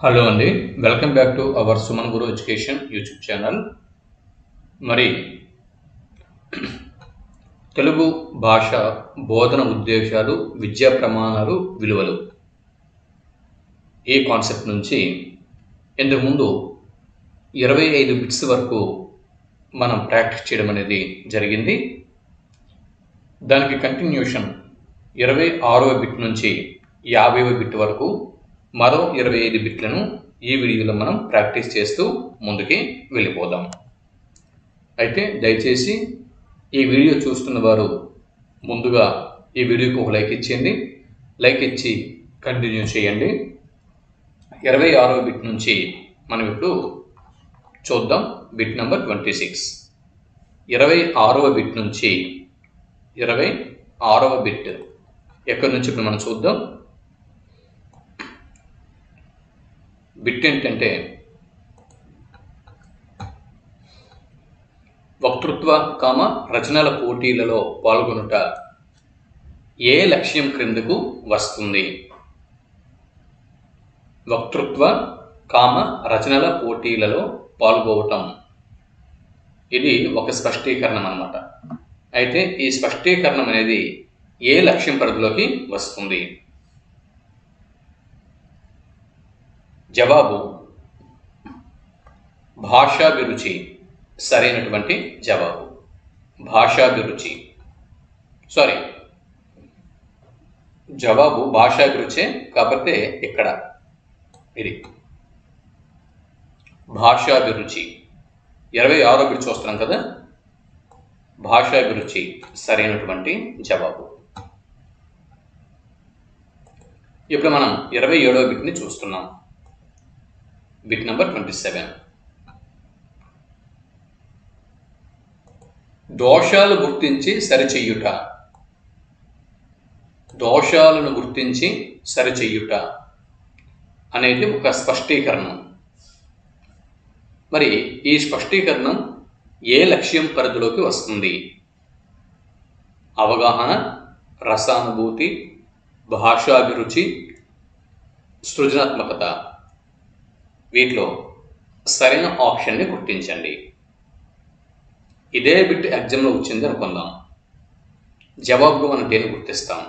Hello అండి, welcome back to our Suman Guru education YouTube channel. మరి తెలుగు భాష బోధన ఉద్దేశాలు, విద్యా ప్రమాణాలు, విలువలు ఈ కాన్సెప్ట్ నుంచి ఇంతకుముందు 25 బిట్స్ వరకు మనం ప్రాక్టీస్ చేయడం అనేది జరిగింది. దానికి కంటిన్యూషన్ 26వ బిట్ నుంచి 50వ బిట్ వరకు మరో 25 బిట్లను ఈ వీడియోలో మనం ప్రాక్టీస్ చేస్తూ ముందుకి వెళ్ళిపోదాం. అయితే దయచేసి ఈ వీడియో చూస్తున్న వారు ముందుగా ఈ వీడియోకి ఒక లైక్ ఇచ్చేయండి. లైక్ ఇచ్చి కంటిన్యూ చేయండి. 26వ బిట్ నుంచి మనం ఇప్పుడు చూద్దాం. Bit number 26. 26వ బిట్ నుంచి 26వ బిట్ ఎక్కడి నుంచి ఇప్పుడు మనం చూద్దాం. బిట్ ఏంటంటే వక్తృత్వ రచనల పోటీలలో పాల్గొనుట ఏ లక్ష్యం క్రిందకు వస్తుంది? వక్తృత్వ రచనల పోటీలలో పాల్గొవటం ఇది ఒక స్పష్టీకరణం అన్నమాట. అయితే ఈ స్పష్టీకరణం అనేది ఏ లక్ష్యం పరిధిలోకి వస్తుంది? జవాబు భాషాభిరుచి. సరైనటువంటి జవాబు భాషాభిరుచి. జవాబు భాషాభిరుచే, కాకపోతే ఇక్కడ ఇది భాషాభిరుచి. 26వ బిట్ చూస్తున్నాం కదా, భాషాభిరుచి సరైనటువంటి జవాబు. ఇప్పుడు మనం 27వ బిట్ని చూస్తున్నాం. Bit number 27. దోషాలు గుర్తించి సరిచెయ్యుట. దోషాలను గుర్తించి సరిచెయ్యుట అనేది ఒక స్పష్టీకరణం. మరి ఈ స్పష్టీకరణం ఏ లక్ష్యం పరిధిలోకి వస్తుంది? అవగాహన, రసానుభూతి, భాషాభిరుచి, సృజనాత్మకత. వీటిలో సరైన ఆప్షన్ని గుర్తించండి. ఇదే బిట్ ఎగ్జామ్లో వచ్చింది అనుకుందాం. జవాబుగా మనం దేన్ని గుర్తిస్తాం?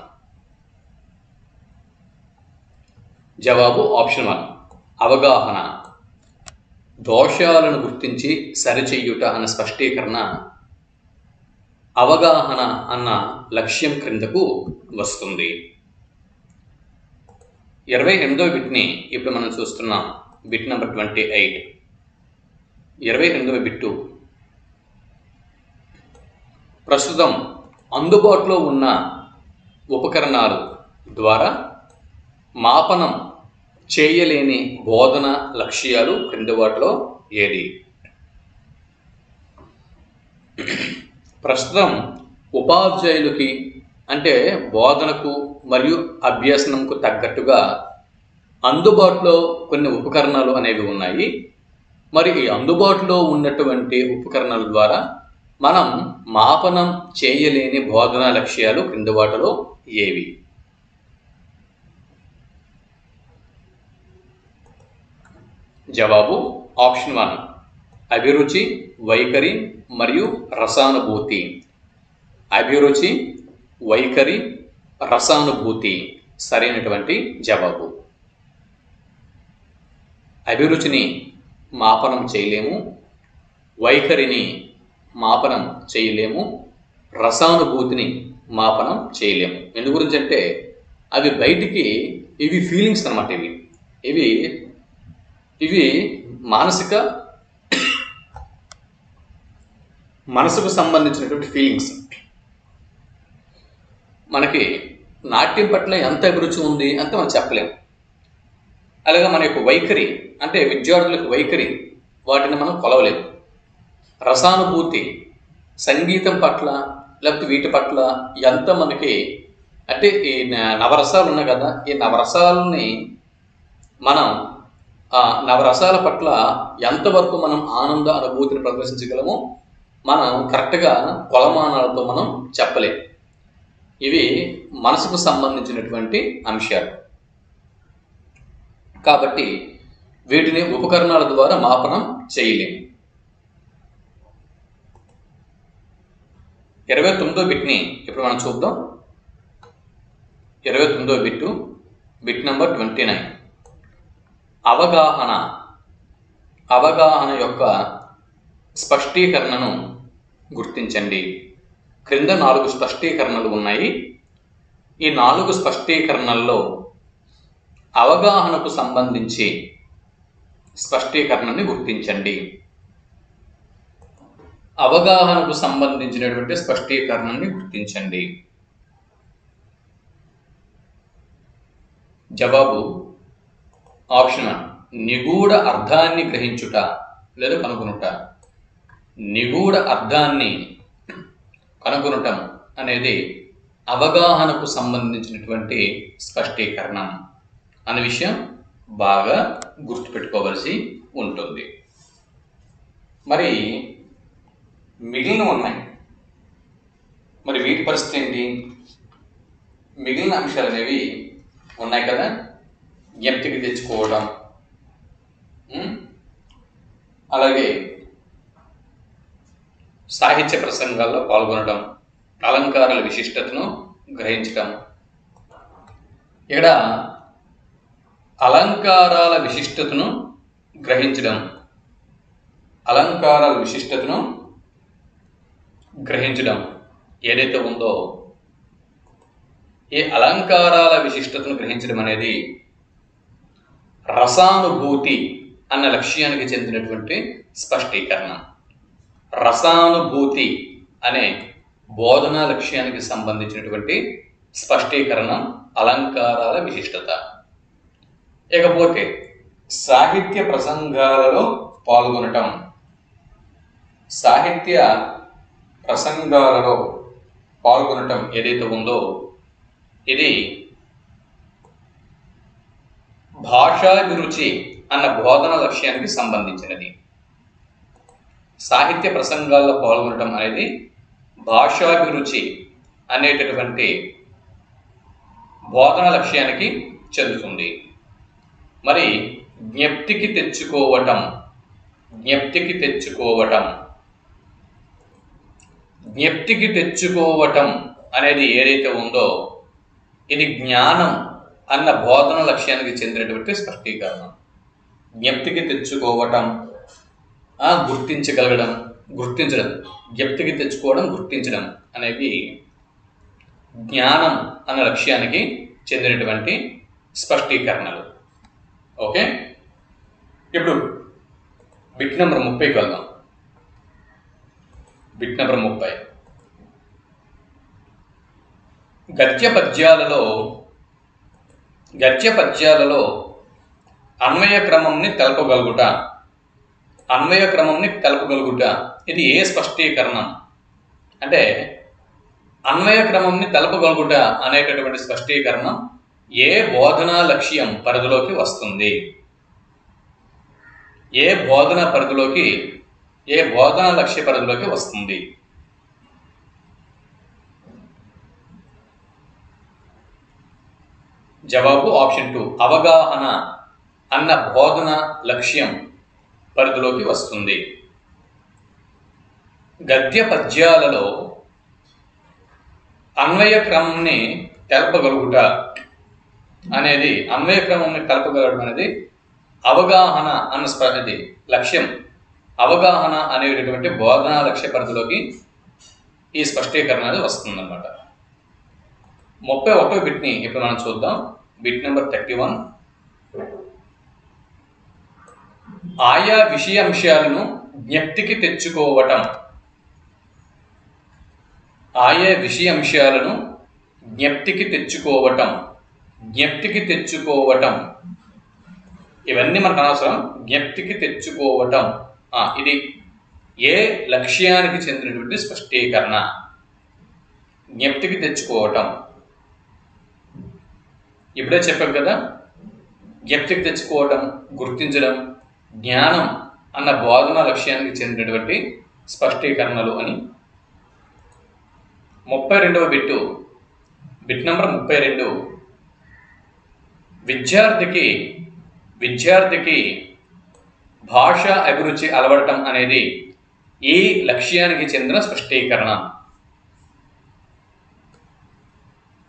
జవాబు ఆప్షన్ 1 అవగాహన. దోషాలను గుర్తించి సరిచెయ్యుట అన్న స్పష్టీకరణ అవగాహన అన్న లక్ష్యం క్రిందకు వస్తుంది. 28వ బిట్ని ఇప్పుడు మనం చూస్తున్నాం. Bit number 28. 28వ బిట్టు ప్రస్తుతం అందుబాటులో ఉన్న ఉపకరణాలు ద్వారా మాపనం చేయలేని బోధన లక్ష్యాలు క్రింది వాటిలో ఏది? ప్రస్తుతం ఉపాధ్యాయులకి అంటే బోధనకు మరియు అభ్యసనంకు తగ్గట్టుగా అందుబాటులో కొన్ని ఉపకరణాలు అనేవి ఉన్నాయి. మరి ఈ అందుబాటులో ఉన్నటువంటి ఉపకరణాల ద్వారా మనం మాపనం చేయలేని బోధనా లక్ష్యాలు క్రింది వాటిలో ఏవి? జవాబు ఆప్షన్ 1 అభిరుచి, వైఖరి మరియు రసానుభూతి. అభిరుచి, వైఖరి, రసానుభూతి సరైనటువంటి జవాబు. అభిరుచిని మాపనం చేయలేము, వైఖరిని మాపనం చేయలేము, రసానుభూతిని మాపనం చేయలేము. ఎందు గురించి అంటే అవి బయటికి ఇవి ఫీలింగ్స్ అన్నమాట. ఇవి ఇవి మనసుకు సంబంధించినటువంటి ఫీలింగ్స్. మనకి నాట్యం పట్ల ఎంత అభిరుచి ఉంది అంతే మనం చెప్పలేము. అలాగే మన యొక్క వైఖరి అంటే విద్యార్థులకు వైఖరి, వాటిని మనం కొలవలేము. రసానుభూతి సంగీతం పట్ల లేకపోతే వీటి పట్ల ఎంత మనకి అంటే ఈ నవరసాలు ఉన్నాయి కదా, ఈ నవరసాలని మనం నవరసాల పట్ల ఎంతవరకు మనం ఆనంద అనుభూతిని ప్రదర్శించగలమో మనం కరెక్ట్గా కొలమానాలతో మనం చెప్పలేము. ఇవి మనసుకు సంబంధించినటువంటి అంశాలు. కాబట్టి వీటిని ఉపకరణాల ద్వారా మాపనం చేయలేము. 29వ బిట్ని ఇప్పుడు మనం చూద్దాం. 29వ బిట్ నెంబర్ 29. అవగాహన యొక్క స్పష్టీకరణను గుర్తించండి. క్రింద 4 స్పష్టీకరణలు ఉన్నాయి. ఈ 4 స్పష్టీకరణల్లో అవగాహనకు సంబంధించి స్పష్టీకరణని గుర్తించండి. అవగాహనకు సంబంధించినటువంటి స్పష్టీకరణని గుర్తించండి. జవాబు ఆప్షన్ 1, నిగూఢ అర్థాన్ని గ్రహించుట లేదా కనుగొనుట. నిగూఢ అర్థాన్ని కనుగొనటం అనేది అవగాహనకు సంబంధించినటువంటి స్పష్టీకరణం అనే విషయం బాగా గుర్తుపెట్టుకోవలసి ఉంటుంది. మరి మిగిలిన ఉన్నాయి. మరి వీటి పరిస్థితి ఏంటి? మిగిలిన అంశాలు అనేవి ఉన్నాయి కదా. జ్ఞప్తికి తెచ్చుకోవడం, అలాగే సాహిత్య ప్రసంగాల్లో పాల్గొనడం, అలంకారాల విశిష్టతను గ్రహించడం. ఇక్కడ అలంకారాల విశిష్టతను గ్రహించడం, అలంకారాల విశిష్టతను గ్రహించడం ఏదైతే ఉందో, ఈ అలంకారాల విశిష్టతను గ్రహించడం అనేది రసానుభూతి అన్న లక్ష్యానికి చెందినటువంటి స్పష్టీకరణ. రసానుభూతి అనే బోధనా లక్ష్యానికి సంబంధించినటువంటి స్పష్టీకరణ అలంకారాల విశిష్టత. ఇకపోతే సాహిత్య ప్రసంగాలలో పాల్గొనటం. సాహిత్య ప్రసంగాలలో పాల్గొనటం ఏదైతే ఉందో ఇది భాషాభిరుచి అన్న బోధన లక్ష్యానికి సంబంధించినది. సాహిత్య ప్రసంగాల్లో పాల్గొనడం అనేది భాషాభిరుచి అనేటటువంటి బోధన లక్ష్యానికి చెందుతుంది. మరి జ్ఞప్తికి తెచ్చుకోవటం, జ్ఞప్తికి తెచ్చుకోవటం, జ్ఞప్తికి తెచ్చుకోవటం అనేది ఏదైతే ఉందో ఇది జ్ఞానం అన్న బోధన లక్ష్యానికి చెందినటువంటి స్పష్టీకరణ. జ్ఞప్తికి తెచ్చుకోవటం, గుర్తించగలగడం, గుర్తించడం, జ్ఞప్తికి తెచ్చుకోవడం, గుర్తించడం అనేవి జ్ఞానం అన్న లక్ష్యానికి చెందినటువంటి స్పష్టీకరణలు. ఓకే, ఇప్పుడు బిట్ నెంబర్ 30కి వెళ్దాం. Bit number 30. గద్య పద్యాలలో అన్వయ క్రమంని తెలపగలుగుట. అన్వయ క్రమంని తెలపగలుగుట ఇది ఏ స్పష్టీకరణం అంటే అన్వయ క్రమంని తెలపగలుగుట అనేటటువంటి స్పష్టీకరణం ఏ బోధనా లక్ష్యం పరిధిలోకి వస్తుంది? ఏ బోధనా లక్ష్య పరిధిలోకి వస్తుంది? జవాబు ఆప్షన్ 2, అవగాహన అన్న బోధన లక్ష్యం పరిధిలోకి వస్తుంది. గద్య పద్యాలలో అన్వయ క్రమంని తెలపగలుగుట అనేది అవగాహన అన్న లక్ష్యం, అవగాహన అనేటటువంటి బోధనా లక్ష్య పరిధిలోకి ఈ స్పష్టీకరణ అనేది వస్తుందన్నమాట. 31వ బిట్ని ఇప్పుడు మనం చూద్దాం. Bit number 31. ఆయా విషయాంశాలను జ్ఞప్తికి తెచ్చుకోవటం. ఆయా విషయాంశాలను జ్ఞప్తికి తెచ్చుకోవటం, జ్ఞప్తికి తెచ్చుకోవటం ఇవన్నీ మనకు అనవసరం. జ్ఞప్తికి తెచ్చుకోవటం ఇది ఏ లక్ష్యానికి చెందినటువంటి స్పష్టీకరణ? జ్ఞప్తికి తెచ్చుకోవటం ఇప్పుడే చెప్పాం కదా, జ్ఞప్తికి తెచ్చుకోవటం, గుర్తించడం, జ్ఞానం అన్న బోధన లక్ష్యానికి చెందినటువంటి స్పష్టీకరణలు అని. 32వ బిట్ నెంబర్ 32. విద్యార్థికి భాష అభిరుచి అలవడటం అనేది ఈ లక్ష్యానికి చెందిన స్పష్టీకరణ.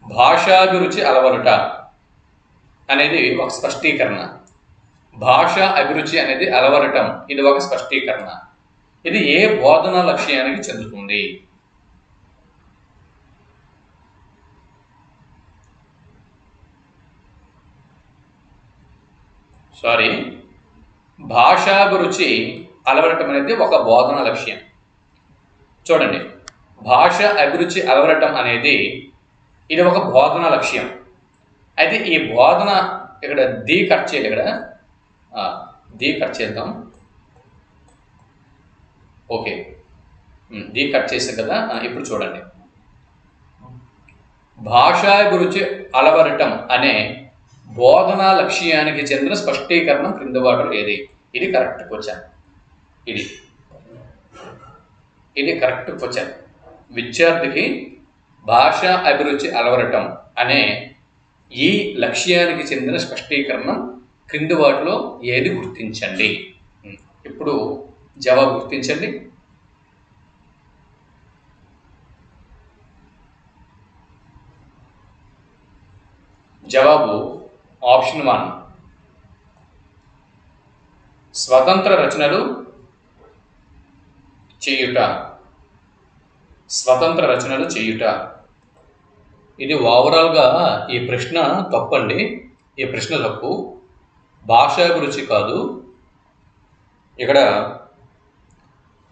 భాషాభిరుచి అలవడట అనేది ఒక స్పష్టీకరణ. భాష అభిరుచి అనేది అలవడటం ఇది ఒక స్పష్టీకరణ. ఇది ఏ బోధన లక్ష్యానికి చెందుతుంది? భాషాభిరుచి అలవడటం అనేది ఒక బోధన లక్ష్యం. చూడండి, భాష అభిరుచి అలవడటం అనేది ఇది ఒక బోధన లక్ష్యం. అయితే ఈ బోధన ఇక్కడ ది కట్ చేయాలి, ఇక్కడ ది కట్ చేద్దాం. ఓకే, ది కట్ చేసాం కదా. ఇప్పుడు చూడండి, భాషాభిరుచి అలవడటం అనే బోధనా లక్ష్యానికి చెందిన స్పష్టీకరణ క్రింది వాటిలో ఏది? ఇది కరెక్ట్ క్వశ్చన్. ఇది కరెక్ట్ క్వశ్చన్. విద్యార్థికి భాష అభిరుచి అలవడటం అనే ఈ లక్ష్యానికి చెందిన స్పష్టీకరణ క్రింది వాటిలో ఏది? గుర్తించండి. ఇప్పుడు జవాబు గుర్తించండి. జవాబు ఆప్షన్ 1, స్వతంత్ర రచనలు చేయుట. స్వతంత్ర రచనలు చేయుట. ఇది ఓవరాల్గా ఈ ప్రశ్న తప్పండి. ఈ ప్రశ్న తప్పు. భాషాభిరుచి కాదు, ఇక్కడ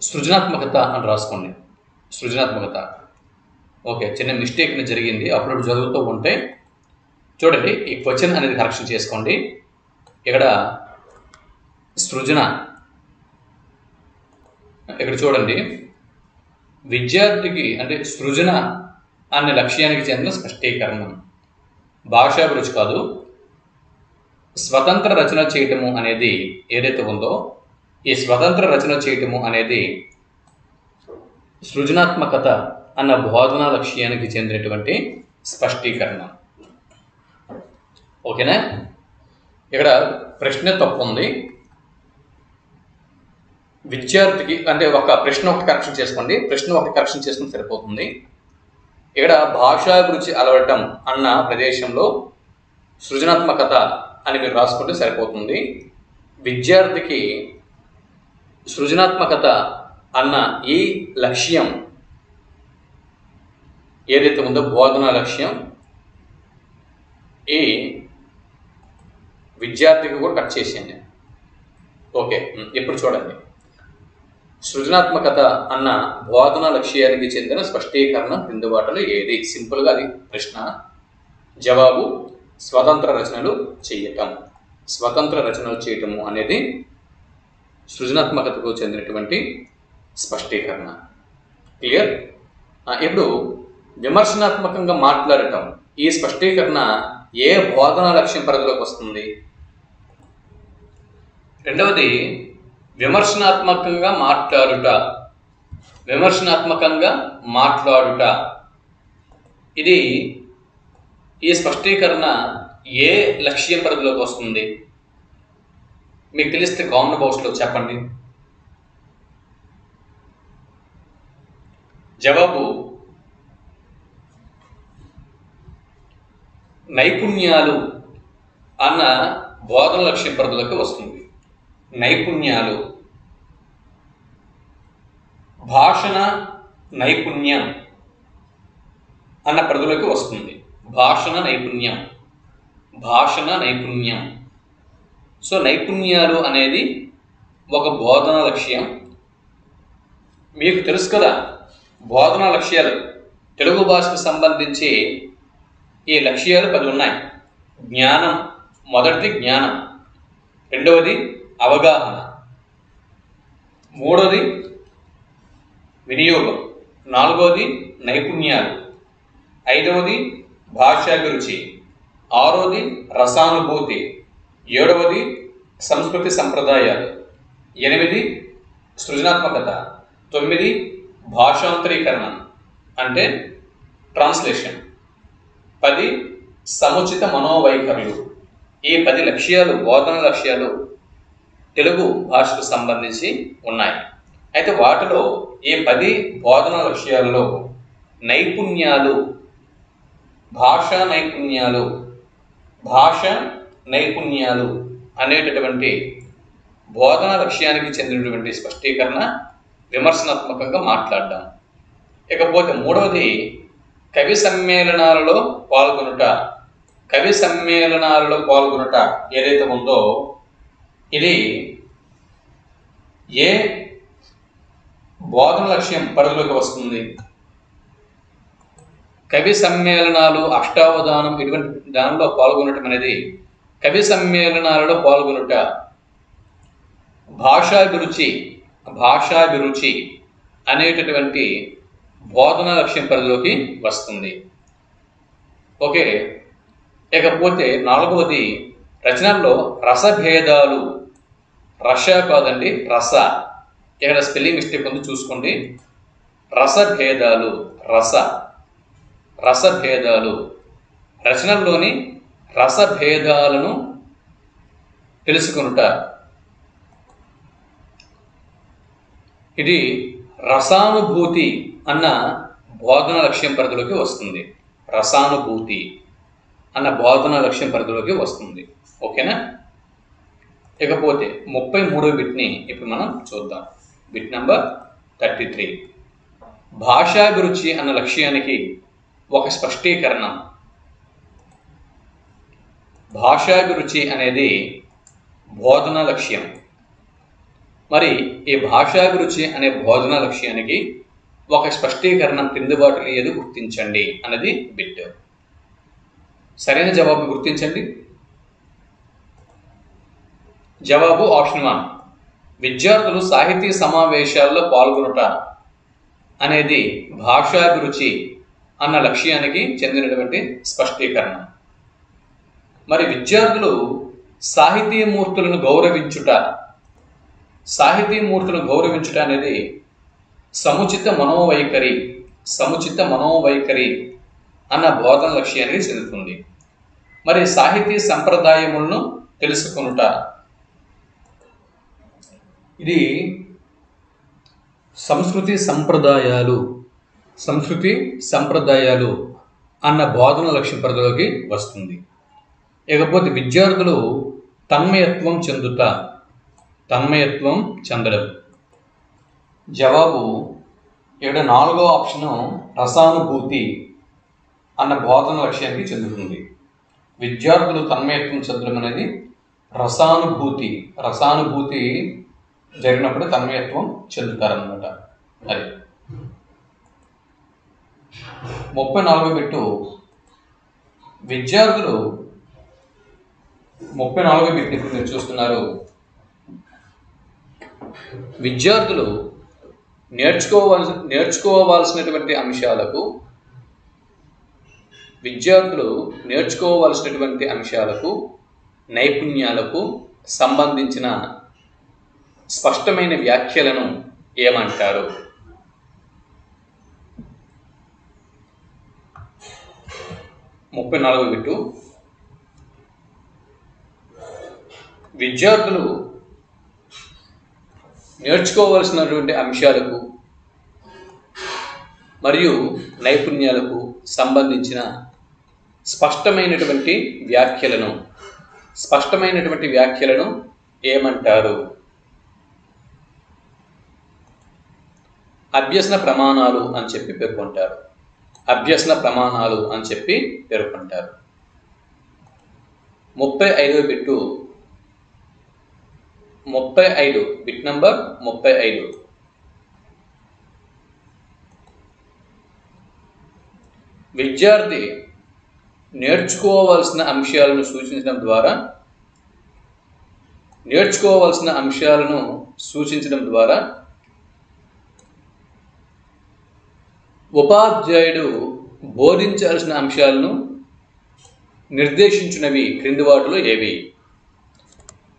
సృజనాత్మకత అని రాసుకోండి. సృజనాత్మకత. ఓకే, చిన్న మిస్టేక్ జరిగింది, అప్పుడు చదువుతూ ఉంటే. చూడండి, ఈ క్వశ్చన్ అనేది కరెక్షన్ చేసుకోండి. ఇక్కడ సృజన, ఇక్కడ చూడండి, విద్యార్థికి అంటే సృజన అనే లక్ష్యానికి చెందిన స్పష్టీకరణ. భాషాభిరుచి కాదు. స్వతంత్ర రచన చేయటము అనేది ఏదైతే ఉందో, ఈ స్వతంత్ర రచన చేయటము అనేది సృజనాత్మకత అన్న బోధనా లక్ష్యానికి చెందినటువంటి స్పష్టీకరణ. ఓకేనా? ఇక్కడ ప్రశ్న తప్పు ఉంది. విద్యార్థికి అంటే ఒక ప్రశ్న ఒకటి కరెక్షన్ చేసుకోండి. ప్రశ్న ఒకటి కరెక్షన్ చేసుకుని సరిపోతుంది. ఇక్కడ భాషాభిరుచి అలవటం అన్న ప్రదేశంలో సృజనాత్మకత అని మీరు రాసుకుంటే సరిపోతుంది. విద్యార్థికి సృజనాత్మకత అన్న ఈ లక్ష్యం ఏదైతే ఉందో బోధనా లక్ష్యం, ఈ విద్యార్థికి కూడా కట్ చేసేయండి. ఓకే, ఇప్పుడు చూడండి, సృజనాత్మకత అన్న బోధన లక్ష్యానికి చెందిన స్పష్టీకరణ క్రింది వాటిలో ఏది? సింపుల్గా అది ప్రశ్న. జవాబు స్వతంత్ర రచనలు చేయటం. స్వతంత్ర రచనలు చేయటము అనేది సృజనాత్మకతకు చెందినటువంటి స్పష్టీకరణ. క్లియర్? ఇప్పుడు విమర్శనాత్మకంగా మాట్లాడటం, ఈ స్పష్టీకరణ ఏ బోధనా లక్ష్యం పరిధిలోకి వస్తుంది? రెండవది విమర్శనాత్మకంగా మాట్లాడుట. విమర్శనాత్మకంగా మాట్లాడుట ఇది ఈ స్పష్టీకరణ ఏ లక్ష్యం పరిధిలోకి వస్తుంది? మీకు తెలిస్తే కామెంట్ బాక్స్లో చెప్పండి. జవాబు నైపుణ్యాలు అన్న బోధన లక్ష్యం పరిధిలోకి వస్తుంది. నైపుణ్యాలు, భాషణ నైపుణ్యం అన్న పరిధిలోకి వస్తుంది. భాషణ నైపుణ్యం, భాషణ నైపుణ్యం. సో నైపుణ్యాలు అనేది ఒక బోధన లక్ష్యం. మీకు తెలుసు కదా, బోధనా లక్ష్యాలు తెలుగు భాషకు సంబంధించి ఈ లక్ష్యాలు 10 ఉన్నాయి. జ్ఞానం, మొదటిది జ్ఞానం, రెండవది అవగాహన, మూడవది వినియోగం, నాలుగవది నైపుణ్యాలు, ఐదవది భాషాభిరుచి, ఆరవది రసానుభూతి, ఏడవది సంస్కృతి సంప్రదాయాలు, 8 సృజనాత్మకత, 9 భాషాంతరీకరణ అంటే ట్రాన్స్లేషన్, 10 సముచిత మనోవైఖరులు. ఈ 10 లక్ష్యాలు, బోధన లక్ష్యాలు తెలుగు భాషకు సంబంధించి ఉన్నాయి. అయితే వాటిలో ఈ 10 బోధనా లక్ష్యాలలో నైపుణ్యాలు, భాషా నైపుణ్యాలు అనేటటువంటి బోధనా లక్ష్యానికి చెందినటువంటి స్పష్టీకరణ విమర్శనాత్మకంగా మాట్లాడడం. ఇకపోతే మూడవది కవి సమ్మేళనాలలో పాల్గొనుట ఏదైతే ఉందో ఇది ఏ బోధన లక్ష్యం పరిధిలోకి వస్తుంది? కవి సమ్మేళనాలు, అష్టావధానం ఇటువంటి దానిలో పాల్గొనటం అనేది కవి సమ్మేళనాలలో పాల్గొనుట భాషాభిరుచి అనేటటువంటి బోధనా లక్ష్యం పరిధిలోకి వస్తుంది. ఓకే. ఇకపోతే నాలుగవది రచనల్లో రసభేదాలు, రస కాదండి రస, ఇక్కడ స్పెల్లింగ్ మిస్టేక్ ఉంది చూసుకోండి. రసభేదాలు రచనల్లోని రసభేదాలను తెలుసుకొనుట. ఇది రసానుభూతి అన్న బోధన లక్ష్యం పరిధిలోకి వస్తుంది. రసానుభూతి అన్న బోధన లక్ష్యం పరిధిలోకి వస్తుంది. ఓకేనా? ఇకపోతే 33వ బిట్ని ఇప్పుడు మనం చూద్దాం. Bit number 33. భాషాభిరుచి అన్న లక్ష్యానికి ఒక స్పష్టీకరణ. భాషాభిరుచి అనేది బోధనా లక్ష్యం. మరి ఈ భాషాభిరుచి అనే బోధనా లక్ష్యానికి ఒక స్పష్టీకరణ క్రింది వాటిలో ఏది గుర్తించండి అన్నది బిట్. సరైన జవాబు గుర్తించండి. జవాబు ఆప్షన్ 1. విద్యార్థులు సాహితీ సమావేశాల్లో పాల్గొనుట అనేది భాషాభిరుచి అన్న లక్ష్యానికి చెందినటువంటి స్పష్టీకరణ. మరి విద్యార్థులు సాహితీ మూర్తులను గౌరవించుట అనేది సముచిత మనోవైఖరి అన్న బోధన లక్ష్యానికి చెందుతుంది. మరి సాహితీ సంప్రదాయములను తెలుసుకొనుట ఇది సంస్కృతి సంప్రదాయాలు అన్న బోధన లక్ష్య పరిధిలోకి వస్తుంది. ఇకపోతే విద్యార్థులు తన్మయత్వం చెందడం. జవాబు ఇక్కడ 4వ ఆప్షను రసానుభూతి అన్న బోధన లక్ష్యానికి చెందుతుంది. విద్యార్థులు తన్మయత్వం చెందడం అనేది రసానుభూతి జరిగినప్పుడు తన్మయత్వం చెందుతారన్నమాట. అది 34వ బిట్టు విద్యార్థులు 34వ బిట్ ఇప్పుడు మీరు చూస్తున్నారు. విద్యార్థులు నేర్చుకోవాల్సినటువంటి అంశాలకు నైపుణ్యాలకు సంబంధించిన స్పష్టమైన వ్యాఖ్యలను ఏమంటారు? బిట్టు విద్యార్థులు నేర్చుకోవాల్సినటువంటి అంశాలకు మరియు నైపుణ్యాలకు సంబంధించిన స్పష్టమైనటువంటి వ్యాఖ్యలను ఏమంటారు? అభ్యసన ప్రమాణాలు అని చెప్పి పేర్కొంటారు. 35వ బిట్టు 35 బిట్ నంబర్ 35. విద్యార్థి నేర్చుకోవాల్సిన అంశాలను సూచించడం ద్వారా ఉపాధ్యాయుడు బోధించాల్సిన అంశాలను నిర్దేశించినవి క్రింది వాటిలో ఏవి?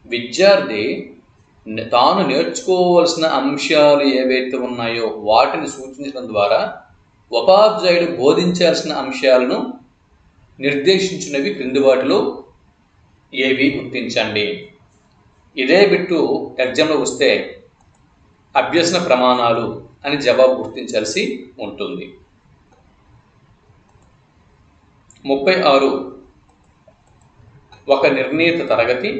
విద్యార్థి తాను నేర్చుకోవాల్సిన అంశాలు ఏవైతే ఉన్నాయో వాటిని సూచించడం ద్వారా ఉపాధ్యాయుడు బోధించాల్సిన అంశాలను నిర్దేశించినవి క్రింది వాటిలో ఏవి గుర్తించండి. ఇదే బిట్టు ఎగ్జామ్లో వస్తే అభ్యసన ప్రమాణాలు అని జవాబు గుర్తించాల్సి ఉంటుంది. 36 ఒక నిర్ణీత తరగతి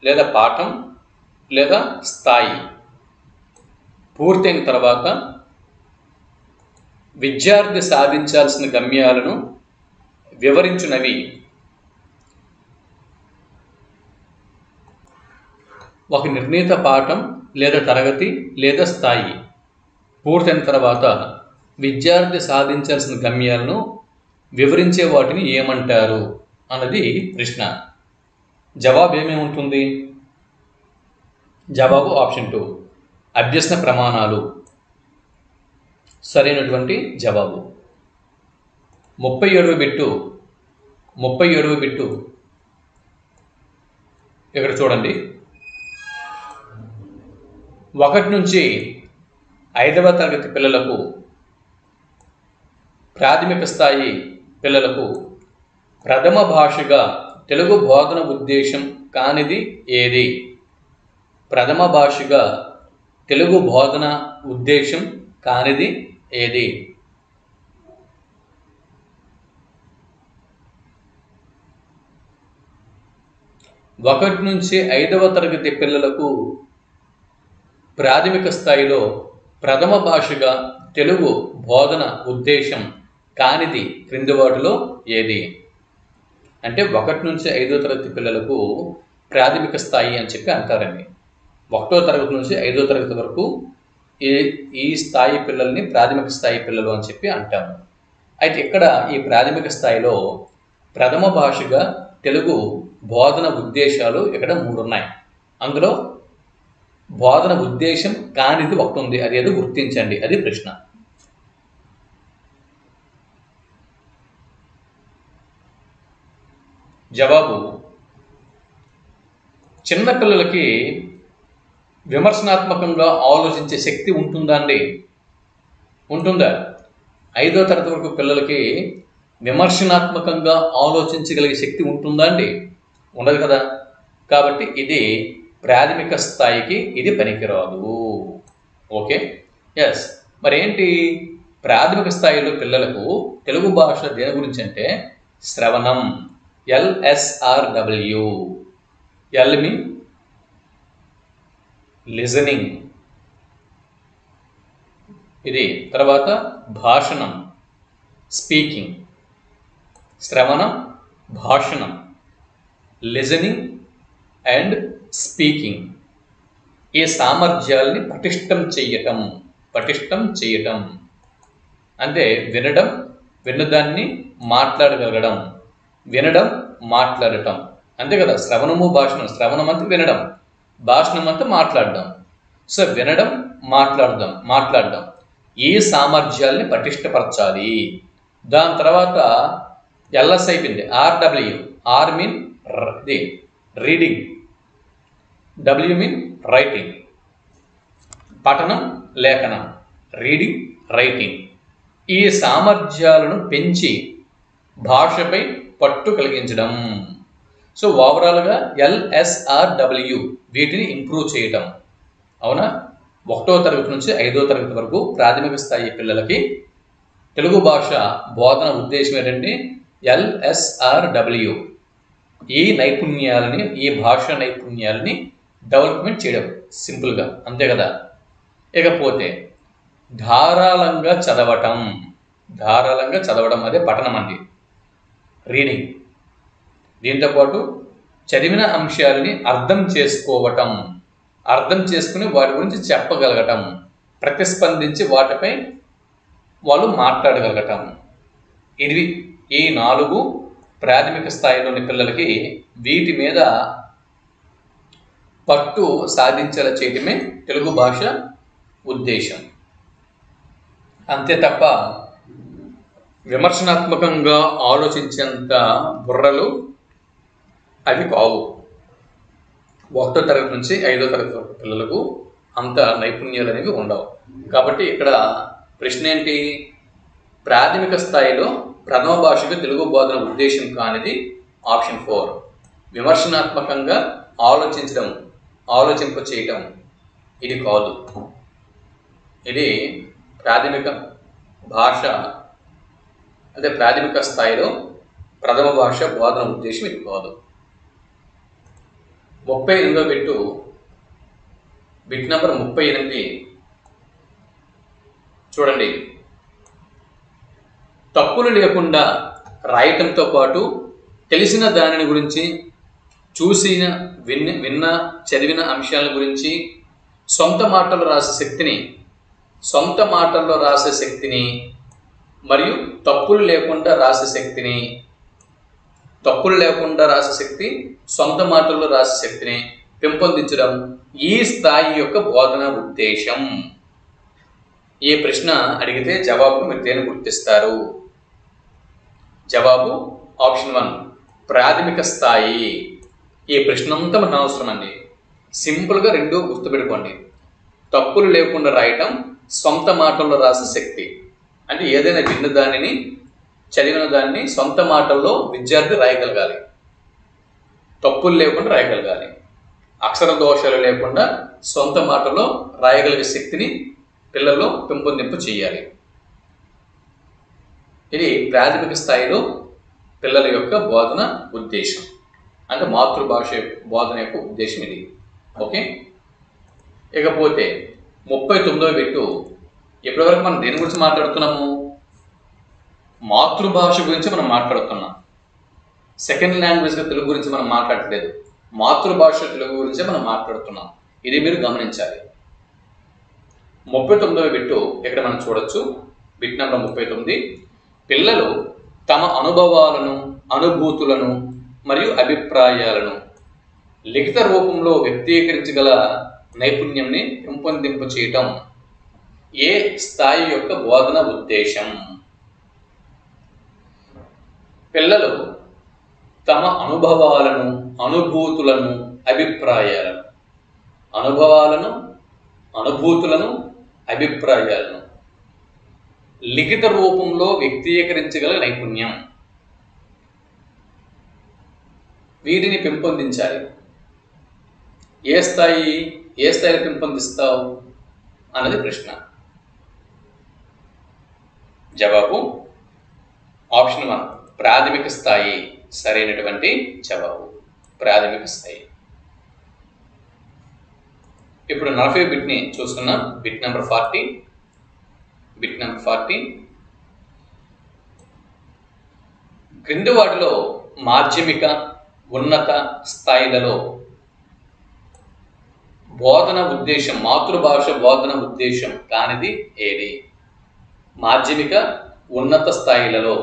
లేదా పాఠం లేదా స్థాయి పూర్తయిన తర్వాత విద్యార్థి సాధించాల్సిన గమ్యాలను వివరించునవి ఒక నిర్ణీత పాఠం లేదా తరగతి లేదా స్థాయి పూర్తయిన తర్వాత విద్యార్థి సాధించాల్సిన గమ్యాలను వివరించే వాటిని ఏమంటారు అన్నది ప్రశ్న. జవాబు ఏమేమి ఉంటుంది? జవాబు ఆప్షన్ 2 అభ్యసన ప్రమాణాలు సరైనటువంటి జవాబు. 37వ బిట్టు ఇక్కడ చూడండి. 1 నుంచి 5వ తరగతి పిల్లలకు, ప్రాథమిక స్థాయి పిల్లలకు ప్రథమ భాషగా తెలుగు బోధన ఉద్దేశం కానిది ఏది? ప్రథమ భాషగా తెలుగు బోధన ఉద్దేశం కానిది ఏది? ఒకటి నుంచి 5వ తరగతి పిల్లలకు ప్రాథమిక స్థాయిలో ప్రథమ భాషగా తెలుగు బోధన ఉద్దేశం కానిది క్రింది వాటిలో ఏది? అంటే 1 నుంచి 5వ తరగతి పిల్లలకు ప్రాథమిక స్థాయి అని చెప్పి అంటారండి. 1వ తరగతి నుంచి 5వ తరగతి వరకు ఈ స్థాయి పిల్లల్ని ప్రాథమిక స్థాయి పిల్లలు అని చెప్పి అంటాము. అయితే ఇక్కడ ఈ ప్రాథమిక స్థాయిలో ప్రథమ భాషగా తెలుగు బోధన ఉద్దేశాలు ఇక్కడ 3 ఉన్నాయి. అందులో బోధన ఉద్దేశం కానిది ఒకటి ఉంది. అదేదో గుర్తించండి, అది ప్రశ్న. జవాబు చిన్నపిల్లలకి విమర్శనాత్మకంగా ఆలోచించే శక్తి ఉంటుందా అండి? ఉంటుందా? 5వ తరగతి వరకు పిల్లలకి విమర్శనాత్మకంగా ఆలోచించగలిగే శక్తి ఉంటుందా అండి? ఉండదు కదా. కాబట్టి ఇది ప్రాథమిక స్థాయికి ఇది పనికిరాదు. Okay, yes. మరి ఏంటి ప్రాథమిక స్థాయిలో పిల్లలకు తెలుగు భాష దేని గురించి అంటే శ్రవణం, LSRW. L మీన్ లిజనింగ్, ఇది. తర్వాత భాషణం, స్పీకింగ్. శ్రవణం, భాషణం, లిజనింగ్ అండ్ స్పీకింగ్. ఈ సామర్థ్యాల్ని పటిష్టం చేయటం అంటే వినడం, విన్నదాన్ని మాట్లాడగలగడం, వినడం, మాట్లాడటం, అంతే కదా. శ్రవణము, భాషణం. శ్రవణం అంటే వినడం, భాషణం అంటే మాట్లాడడం. సో వినడం, మాట్లాడడం ఈ సామర్థ్యాల్ని పటిష్టపరచాలి. దాని తర్వాత LS అయిపోయింది. RW. R mean reading, W mean writing. పఠనం, లేఖనం, రీడింగ్, రైటింగ్. ఈ సామర్థ్యాలను పెంచి భాషపై పట్టు కలిగించడం. సో ఓవరాల్గా LSRW వీటిని ఇంప్రూవ్ చేయటం. అవునా? 1వ తరగతి నుంచి 5వ తరగతి వరకు ప్రాథమిక స్థాయి పిల్లలకి తెలుగు భాష బోధన ఉద్దేశం ఏంటంటే LSRW. ఈ నైపుణ్యాలని, ఈ భాషా నైపుణ్యాలని డెవలప్మెంట్ చేయడం సింపుల్గా, అంతే కదా. ఇకపోతే ధారాళంగా చదవటం అదే పఠనం అండి, రీడింగ్. దీంతోపాటు చదివిన అంశాలని అర్థం చేసుకుని వాటి గురించి చెప్పగలగటం, ప్రతిస్పందించి వాటిపై వాళ్ళు మాట్లాడగలగటం. ఇది ఈ 4 ప్రాథమిక స్థాయిలోని పిల్లలకి వీటి మీద పట్టు సాధించేలా చేయటమే తెలుగు భాష ఉద్దేశం. అంతే తప్ప విమర్శనాత్మకంగా ఆలోచించేంత బుర్రలు అవి కావు. 1వ తరగతి నుంచి 5వ తరగతి వరకు పిల్లలకు అంత నైపుణ్యాలు అనేవి ఉండవు. కాబట్టి ఇక్కడ ప్రశ్న ఏంటి? ప్రాథమిక స్థాయిలో ప్రథమ భాషగా తెలుగు బోధన ఉద్దేశం కానిది ఆప్షన్ 4. విమర్శనాత్మకంగా ఆలోచించడం ఆలోచింప చేయటం ఇది కాదు. ఇది ప్రాథమిక భాష అంటే ప్రాథమిక స్థాయిలో ప్రథమ భాష బోధన ఉద్దేశం ఇది కాదు. 38వ బిట్ నంబర్ 38 చూడండి. తప్పులు లేకుండా రాయటంతో పాటు తెలిసిన దానిని గురించి, చూసిన విన్న చదివిన అంశాల గురించి సొంత మాటల్లో రాసే శక్తిని మరియు తప్పులు లేకుండా రాసే శక్తి సొంత మాటల్లో రాసే శక్తిని పెంపొందించడం ఈ స్థాయి యొక్క బోధన ఉద్దేశం. ఈ ప్రశ్న అడిగితే జవాబును మీరు దేని గుర్తిస్తారు? జవాబు ఆప్షన్ 1 ప్రాథమిక స్థాయి. ఈ ప్రశ్న అంతా మనకు అవసరం అండి. సింపుల్గా రెండు గుర్తుపెట్టుకోండి. తప్పులు లేకుండా రాయటం, సొంత మాటల్లో రాసే శక్తి. అంటే ఏదైనా విన్న దానిని, చదివిన దానిని సొంత మాటల్లో విద్యార్థి రాయగలగాలి. తప్పులు లేకుండా రాయగలగాలి. అక్షర దోషాలు లేకుండా సొంత మాటల్లో రాయగలిగే శక్తిని పిల్లల్లో పెంపొందింపు చేయాలి. ఇది ప్రాథమిక స్థాయిలో పిల్లల యొక్క బోధన ఉద్దేశం. అంటే మాతృభాష బోధన యొక్క ఉద్దేశం ఇది. ఓకే. ఇకపోతే 39వ బిట్టు. ఇప్పటివరకు మనం దేని గురించి మాట్లాడుతున్నాము? మాతృభాష గురించి మనం మాట్లాడుతున్నాం. సెకండ్ లాంగ్వేజ్గా తెలుగు గురించి మనం మాట్లాడట్లేదు. మాతృభాష తెలుగు గురించే మనం మాట్లాడుతున్నాం. ఇది మీరు గమనించాలి. 39వ బిట్టు ఇక్కడ మనం చూడొచ్చు. Bit number 39. పిల్లలు తమ అనుభవాలను, అనుభూతులను మరియు అభిప్రాయాలను లిఖిత రూపంలో వ్యక్తీకరించగల నైపుణ్యంని పెంపొందింప చేయటం ఏ స్థాయి యొక్క బోధన ఉద్దేశం? పిల్లలు తమ అనుభవాలను, అనుభూతులను, అభిప్రాయాలను లిఖిత రూపంలో వ్యక్తీకరించగల నైపుణ్యం, వీటిని పెంపొందించాలి. ఏ స్థాయిలో పెంపొందిస్తావు అన్నది ప్రశ్న. జవాబు ఆప్షన్ 1 ప్రాథమిక స్థాయి సరైనటువంటి జవాబు. ప్రాథమిక స్థాయి. ఇప్పుడు 40వ బిట్ని చూసుకున్నాం. Bit number 40. క్రింది వాటిలో మాధ్యమిక, ఉన్నత స్థాయిలలో బోధన ఉద్దేశం, మాతృభాష బోధన ఉద్దేశం కానిది ఏది? మాధ్యమిక, ఉన్నత స్థాయిలలో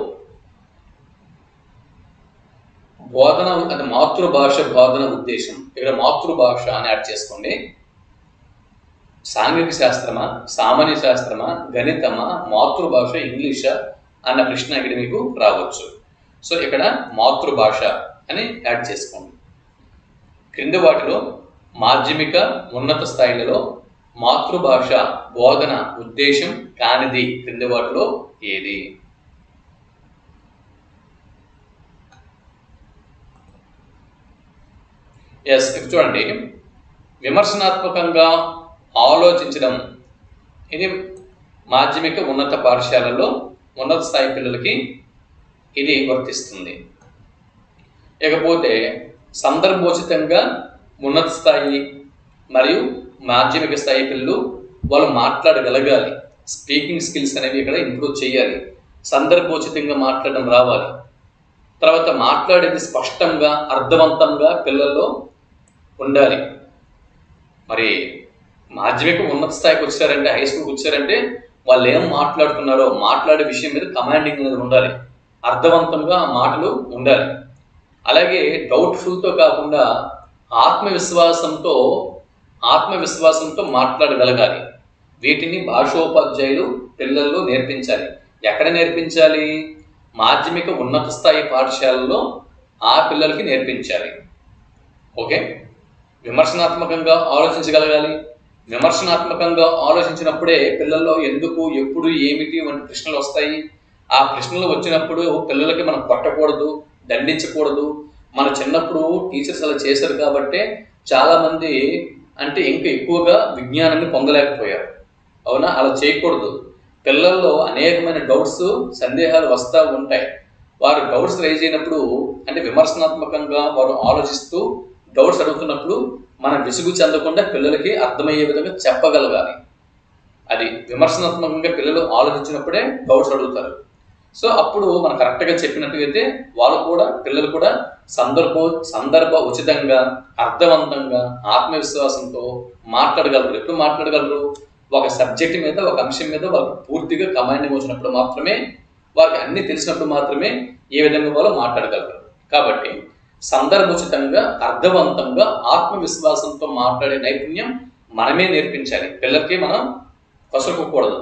బోధన అంటే మాతృభాష బోధన ఉద్దేశం. ఇక్కడ మాతృభాష అని యాడ్ చేసుకోండి. సాంఘిక శాస్త్రమా, సామాన్య శాస్త్రమా, గణితమా, మాతృభాష ఇంగ్లీషా అన్న ప్రశ్న ఇక్కడ మీకు రావచ్చు. సో ఇక్కడ మాతృభాష అని యాడ్ చేసుకోండి. క్రింది వాటిలో మాధ్యమిక, ఉన్నత స్థాయిలలో మాతృభాష బోధన ఉద్దేశం కానిది క్రింది వాటిలో ఏది? ఎస్, ఇక్కడ చూడండి. విమర్శనాత్మకంగా ఆలోచించడం ఇది మాధ్యమిక, ఉన్నత పాఠశాలలో ఉన్నత స్థాయి పిల్లలకి ఇది వర్తిస్తుంది. ఇకపోతే సందర్భోచితంగా ఉన్నత స్థాయి మరియు మాధ్యమిక స్థాయి పిల్లలు వాళ్ళు మాట్లాడగలగాలి. స్పీకింగ్ స్కిల్స్ అనేవి ఇక్కడ ఇంప్రూవ్ చేయాలి. సందర్భోచితంగా మాట్లాడడం రావాలి. తర్వాత మాట్లాడేది స్పష్టంగా, అర్థవంతంగా పిల్లల్లో ఉండాలి. మరి మాధ్యమిక ఉన్నత స్థాయికి వచ్చారంటే, హై స్కూల్కి వచ్చారంటే వాళ్ళు ఏం మాట్లాడుతున్నారో మాట్లాడే విషయం మీద కమాండింగ్ అనేది ఉండాలి. అర్థవంతంగా ఆ మాటలు ఉండాలి. అలాగే డౌట్ఫుల్తో కాకుండా ఆత్మవిశ్వాసంతో మాట్లాడగలగాలి. వీటిని భాషోపాధ్యాయులు పిల్లల్లో నేర్పించాలి. ఎక్కడ నేర్పించాలి? మాధ్యమిక, ఉన్నత స్థాయి పాఠశాలలో ఆ పిల్లలకి నేర్పించాలి. ఓకే. విమర్శనాత్మకంగా ఆలోచించగలగాలి. విమర్శనాత్మకంగా ఆలోచించినప్పుడే పిల్లల్లో ఎందుకు, ఎప్పుడు, ఏమిటి వంటి ప్రశ్నలు వస్తాయి. ఆ ప్రశ్నలు వచ్చినప్పుడు పిల్లలకి మనం కొట్టకూడదు, దండించకూడదు. మన చిన్నప్పుడు టీచర్స్ అలా చేశారు కాబట్టే చాలామంది అంటే ఇంకా ఎక్కువగా విజ్ఞానాన్ని పొందలేకపోయారు. అవునా? అలా చేయకూడదు. పిల్లల్లో అనేకమైన డౌట్స్, సందేహాలు వస్తూ ఉంటాయి. వారు డౌట్స్ రైజ్ అయినప్పుడు అంటే విమర్శనాత్మకంగా వారు ఆలోచిస్తూ డౌట్స్ అడుగుతున్నప్పుడు మనం విసుగు చెందకుండా పిల్లలకి అర్థమయ్యే విధంగా చెప్పగలగాలి. అది విమర్శనాత్మకంగా పిల్లలు ఆలోచించినప్పుడే డౌట్స్ అడుగుతారు. సో అప్పుడు మనం కరెక్ట్గా చెప్పినట్టుగైతే పిల్లలు కూడా సందర్భ ఉచితంగా, అర్థవంతంగా, ఆత్మవిశ్వాసంతో మాట్లాడగలరు. ఎప్పుడు మాట్లాడగలరు? ఒక సబ్జెక్ట్ మీద, ఒక అంశం మీద వాళ్ళకి పూర్తిగా కమాండింగ్ వచ్చినప్పుడు మాత్రమే, వారికి అన్ని తెలిసినప్పుడు మాత్రమే ఏ విధంగా వాళ్ళు మాట్లాడగలరు. కాబట్టి సందర్భోచితంగా, అర్థవంతంగా, ఆత్మవిశ్వాసంతో మాట్లాడే నైపుణ్యం మనమే నేర్పించాలి. పిల్లలకి మనం కసురుకోకూడదు.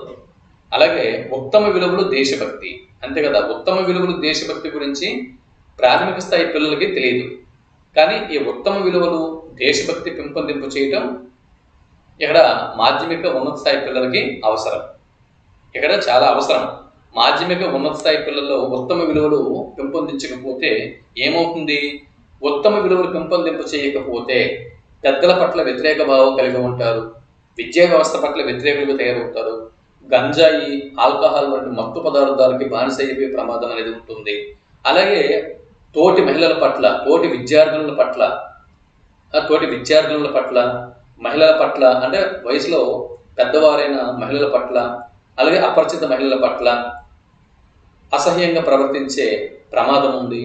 అలాగే ఉత్తమ విలువలు, దేశభక్తి, అంతే కదా. ఉత్తమ విలువలు, దేశభక్తి గురించి ప్రాథమిక స్థాయి పిల్లలకి తెలియదు. కానీ ఈ ఉత్తమ విలువలు, దేశభక్తి పెంపొందింపు చేయటం ఇక్కడ మాధ్యమిక ఉన్నత స్థాయి పిల్లలకి అవసరం. ఇక్కడ చాలా అవసరం. మాధ్యమిక ఉన్నత స్థాయి పిల్లల్లో ఉత్తమ విలువలు పెంపొందించకపోతే ఏమవుతుంది? ఉత్తమ విలువలు పెంపొందింపు చేయకపోతే పెద్దల పట్ల వ్యతిరేక భావం కలిగి ఉంటారు. విద్యా వ్యవస్థ పట్ల వ్యతిరేకులుగా తయారవుతారు. గంజాయి, ఆల్కహాల్ వంటి మత్తు పదార్థాలకి బానిస అయిపోయే ప్రమాదం అనేది ఉంటుంది. అలాగే తోటి మహిళల పట్ల, తోటి విద్యార్థుల పట్ల, మహిళల పట్ల అంటే వయసులో పెద్దవారైన మహిళల పట్ల, అలాగే అపరిచిత మహిళల పట్ల అసహ్యంగా ప్రవర్తించే ప్రమాదం ఉంది.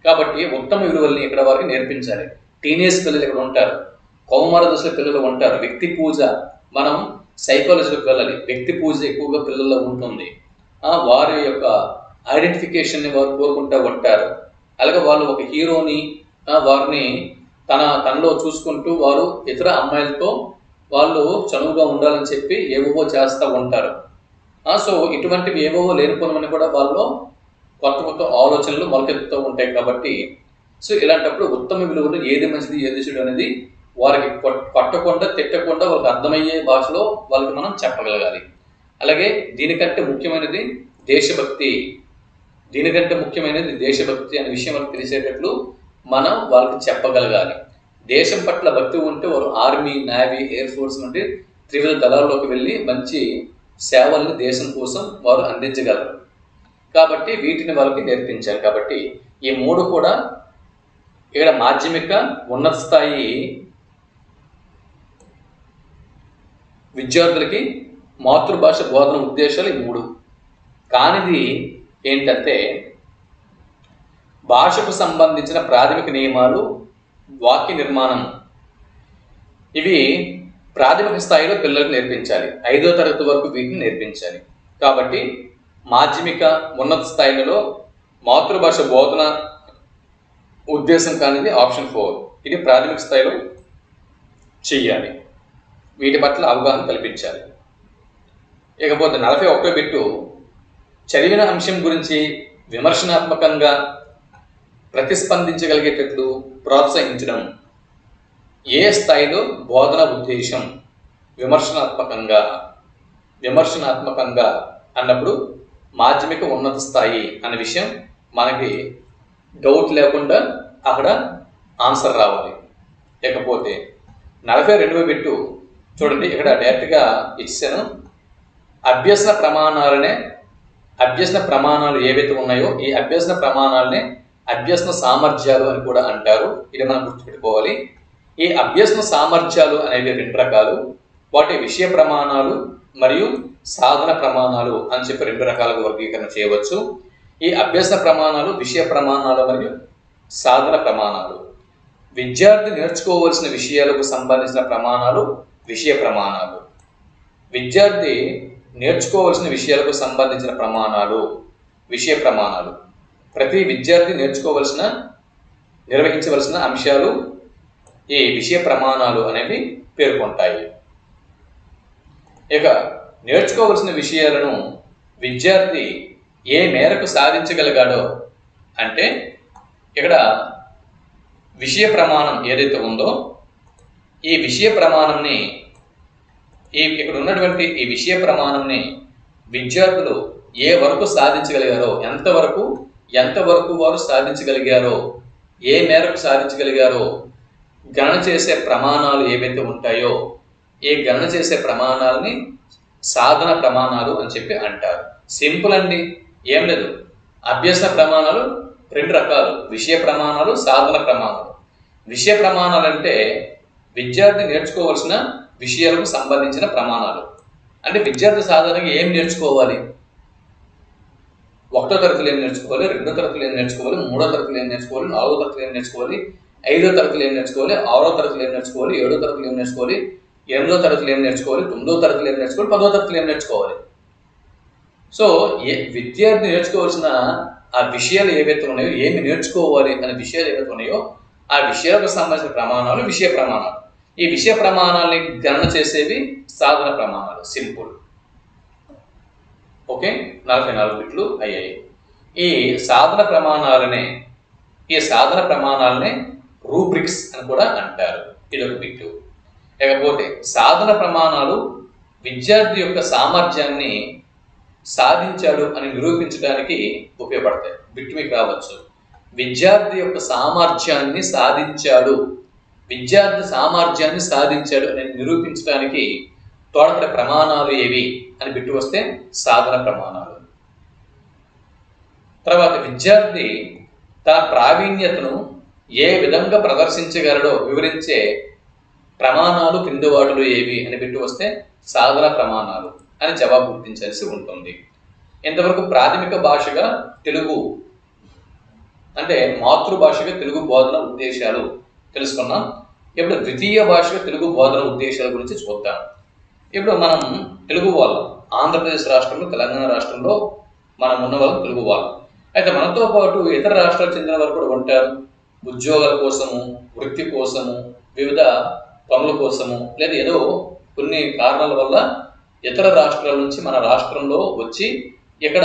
కాబట్టి ఉత్తమ విలువల్ని ఇక్కడ వారికి నేర్పించాలి. టీనేజ్ పిల్లలు ఇక్కడ ఉంటారు, కౌమార దశల పిల్లలు ఉంటారు. వ్యక్తి పూజ, మనం సైకాలజీలోకి వెళ్ళాలి. వ్యక్తి పూజ ఎక్కువగా పిల్లల్లో ఉంటుంది. వారి యొక్క ఐడెంటిఫికేషన్ని వారు కోరుకుంటూ ఉంటారు. అలాగే వాళ్ళు ఒక హీరోని, వారిని తనలో చూసుకుంటూ వారు ఇతర అమ్మాయిలతో వాళ్ళు చనువుగా ఉండాలని చెప్పి ఏవేవో చేస్తూ ఉంటారు. సో ఇటువంటివి ఏవేవో లేనిపోనమని కూడా వాళ్ళు కొత్త కొత్త ఆలోచనలు మొలకెత్తుతూ ఉంటాయి. కాబట్టి సో ఇలాంటప్పుడు ఉత్తమ విలువలు, ఏది మంచిది ఏది చెడు అనేది వారికి కొట్టకుండా, తిట్టకుండా వాళ్ళకి అర్థమయ్యే భాషలో వాళ్ళకి మనం చెప్పగలగాలి. అలాగే దీనికంటే ముఖ్యమైనది దేశభక్తి అనే విషయం వాళ్ళకి తెలిసేటట్లు మనం వాళ్ళకి చెప్పగలగాలి. దేశం పట్ల భక్తి ఉంటే వారు ఆర్మీ, నేవీ, ఎయిర్ ఫోర్స్ వంటి త్రివిధ దళాల్లోకి వెళ్ళి మంచి సేవల్ని దేశం కోసం వారు అందించగలరు. కాబట్టి వీటిని వాళ్ళకి నేర్పించాలి. కాబట్టి ఈ మూడు కూడా ఇక్కడ మాధ్యమిక ఉన్నత స్థాయి విద్యార్థులకి మాతృభాష బోధన ఉద్దేశాలు ఈ మూడు. కానిది ఏంటంటే భాషకు సంబంధించిన ప్రాథమిక నియమాలు, వాక్య నిర్మాణం, ఇవి ప్రాథమిక స్థాయిలో పిల్లలకు నేర్పించాలి. 5వ తరగతి వరకు వీటిని నేర్పించాలి. కాబట్టి మాధ్యమిక ఉన్నత స్థాయిలలో మాతృభాష బోధన ఉద్దేశం కానిది ఆప్షన్ 4. ఇది ప్రాథమిక స్థాయిలో చెయ్యాలి. వీటి పట్ల అవగాహన కల్పించాలి. ఇకపోతే 41వ బిట్టు, చదివిన అంశం గురించి విమర్శనాత్మకంగా ప్రతిస్పందించగలిగేటట్లు ప్రోత్సహించడం. ఏ స్థాయిలో బోధన ఉద్దేశం? విమర్శనాత్మకంగా అన్నప్పుడు మాధ్యమిక ఉన్నత స్థాయి అనే విషయం మనకి డౌట్ లేకుండా అక్కడ ఆన్సర్ రావాలి. లేకపోతే 42వ బిట్టు చూడండి, ఇక్కడ డైరెక్ట్గా ఇచ్చాను. అభ్యసన ప్రమాణాలు ఏవైతే ఉన్నాయో ఈ అభ్యసన ప్రమాణాలనే అభ్యసన సామర్థ్యాలు అని కూడా అంటారు. ఇది మనం గుర్తుపెట్టుకోవాలి. ఈ అభ్యసన సామర్థ్యాలు అనేవి 2 రకాలు. వాటి విషయ ప్రమాణాలు మరియు సాధన ప్రమాణాలు అని చెప్పి 2 రకాలుగా వర్గీకరణ చేయవచ్చు. ఈ అభ్యసన ప్రమాణాలు, విషయ ప్రమాణాలు మరియు సాధన ప్రమాణాలు. విద్యార్థి నేర్చుకోవాల్సిన విషయాలకు సంబంధించిన ప్రమాణాలు విషయ ప్రమాణాలు. విద్యార్థి నేర్చుకోవాల్సిన విషయాలకు సంబంధించిన ప్రమాణాలు విషయ ప్రమాణాలు. ప్రతి విద్యార్థి నిర్వహించవలసిన అంశాలు ఈ విషయ ప్రమాణాలు అనేవి పేర్కొంటాయి. ఇక నేర్చుకోవలసిన విషయాలను విద్యార్థి ఏ మేరకు సాధించగలిగాడో అంటే ఇక్కడ విషయ ప్రమాణం ఏదైతే ఉందో ఈ విషయ ప్రమాణంని ఇక్కడ ఉన్నటువంటి ఈ విషయ ప్రమాణంని విద్యార్థులు ఏ వరకు సాధించగలిగారో, ఎంతవరకు వారు సాధించగలిగారో, ఏ మేరకు సాధించగలిగారో గణన చేసే ప్రమాణాలు ఏవైతే ఉంటాయో ఈ గణన చేసే ప్రమాణాలని సాధన ప్రమాణాలు అని చెప్పి అంటారు. సింపుల్ అండి, ఏం లేదు. అభ్యసన ప్రమాణాలు రెండు రకాలు, విషయ ప్రమాణాలు, సాధన ప్రమాణాలు. విషయ ప్రమాణాలు అంటే విద్యార్థి నేర్చుకోవాల్సిన విషయాలకు సంబంధించిన ప్రమాణాలు. అంటే విద్యార్థి సాధారణంగా ఏం నేర్చుకోవాలి, 1వ తరగతిలో ఏం నేర్చుకోవాలి, 2వ తరగతిలో ఏం నేర్చుకోవాలి, 3వ తరగతిలో ఏం నేర్చుకోవాలి, 4వ తరగతిలో ఏం నేర్చుకోవాలి, 5వ తరగతిలో ఏం నేర్చుకోవాలి, 6వ తరగతిలో ఏం నేర్చుకోవాలి, 7వ తరగతిలో ఏం నేర్చుకోవాలి, 8వ తరగతిలో ఏం నేర్చుకోవాలి, 9వ తరగతిలో ఏం నేర్చుకోవాలి, 10వ తరగతిలో ఏం నేర్చుకోవాలి. సో విద్యార్థి నేర్చుకోవాల్సిన ఆ విషయాలు ఏవైతే ఉన్నాయో, ఏమి నేర్చుకోవాలి అనే విషయాలు ఏవైతే ఉన్నాయో ఆ విషయాలకు సంబంధించిన ప్రమాణాలు విషయ ప్రమాణాలు. ఈ విషయ ప్రమాణాలని గణన చేసేవి సాధన ప్రమాణాలు. సింపుల్. ఓకే, 44 బిట్లు అయ్యాయి. ఈ సాధన ప్రమాణాలనే రూబ్రిక్స్ అని కూడా అంటారు. ఇదొక బిట్టు. లేకపోతే సాధన ప్రమాణాలు విద్యార్థి యొక్క సామర్థ్యాన్ని సాధించాడు అని నిరూపించడానికి ఉపయోగపడతాయి. బిట్టు మీకు రావచ్చు, విద్యార్థి యొక్క సామర్థ్యాన్ని సాధించాడు అని నిరూపించడానికి తోడ్పడే ప్రమాణాలు ఏవి అని బిట్టు వస్తే సాధన ప్రమాణాలు. తర్వాత విద్యార్థి తన ప్రావీణ్యతను ఏ విధంగా ప్రదర్శించగలడో వివరించే ప్రమాణాలు క్రింది వాటిలో ఏవి అని బిట్టు వస్తే సాధన ప్రమాణాలు అని జవాబు గుర్తించాల్సి ఉంటుంది. ఇంతవరకు ప్రాథమిక భాషగా తెలుగు అంటే మాతృభాషగా తెలుగు బోధన ఉద్దేశాలు తెలుసుకున్నాం. ఇప్పుడు ద్వితీయ భాషగా తెలుగు బోధన ఉద్దేశాల గురించి చూద్దాం. ఇప్పుడు మనం తెలుగు వాళ్ళం, ఆంధ్రప్రదేశ్ రాష్ట్రంలో, తెలంగాణ రాష్ట్రంలో మనం ఉన్న వాళ్ళం తెలుగు వాళ్ళం. అయితే మనతో పాటు ఇతర రాష్ట్రాలకు చెందిన వారు కూడా ఉంటారు. ఉద్యోగాల కోసము, వృత్తి కోసము, వివిధ పనుల కోసము, లేదా ఏదో కొన్ని కారణాల వల్ల ఇతర రాష్ట్రాల నుంచి మన రాష్ట్రంలో వచ్చి ఇక్కడ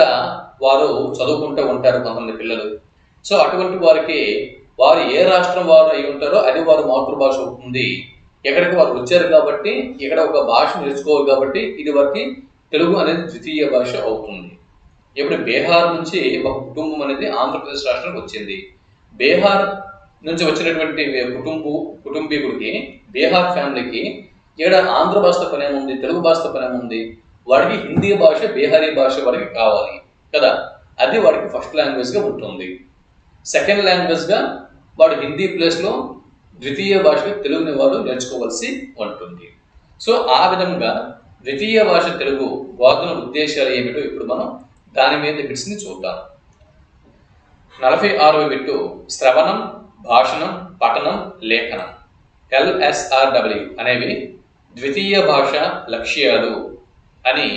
వారు చదువుకుంటూ ఉంటారు కొంతమంది పిల్లలు. సో అటువంటి వారికి వారు ఏ రాష్ట్రం వారు అయి ఉంటారో అది వారి మాతృభాష అవుతుంది. ఎక్కడికి వారు వచ్చారు కాబట్టి ఇక్కడ ఒక భాష నేర్చుకోవాలి కాబట్టి ఇది వారికి తెలుగు అనేది ద్వితీయ భాష అవుతుంది. ఇప్పుడు బీహార్ నుంచి ఒక కుటుంబం అనేది ఆంధ్రప్రదేశ్ రాష్ట్రానికి వచ్చింది. బీహార్ నుంచి వచ్చినటువంటి కుటుంబీకుడికి, బీహార్ ఫ్యామిలీకి ఇక్కడ ఆంధ్ర భాషతో పని ఏముంది, తెలుగు భాషతో పని ఏముంది, వాడికి హిందీ భాష, బీహారీ భాష వాడికి కావాలి కదా. అది వాడికి ఫస్ట్ లాంగ్వేజ్గా ఉంటుంది. సెకండ్ లాంగ్వేజ్గా వాడు హిందీ ప్లేస్లో ద్వితీయ భాషగా తెలుగుని వాడు నేర్చుకోవాల్సి ఉంటుంది. సో ఆ విధంగా ద్వితీయ భాష తెలుగు బోధన ఉద్దేశాలు ఏమిటో ఇప్పుడు మనం దాని మీద బిట్స్ని చూద్దాం. 46వ బిట్టు శ్రవణం, భాషణం, పఠనం, లేఖనం LSRW అనేవి ద్వితీయ భాష లక్ష్యాలు అని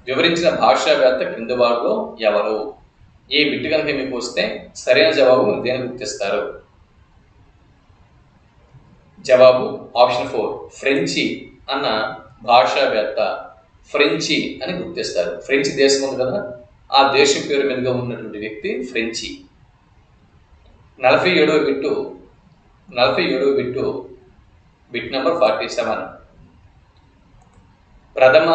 వివరించిన భాషావేత్త క్రింది వారిలో ఎవరు? ఈ బిట్టు కనుక మీకు వస్తే సరైన జవాబు దేని గుర్తిస్తారు? జవాబు ఆప్షన్ 4 ఫ్రెంచి అన్న భాషావేత్త ఫ్రెంచి అని గుర్తిస్తారు. ఫ్రెంచి దేశం ఉంది కదా, ఆ దేశం పేరు మీదుగా ఉన్నటువంటి వ్యక్తి ఫ్రెంచి. 47వ బిట్టు బిట్ నెంబర్ 47 ప్రథమ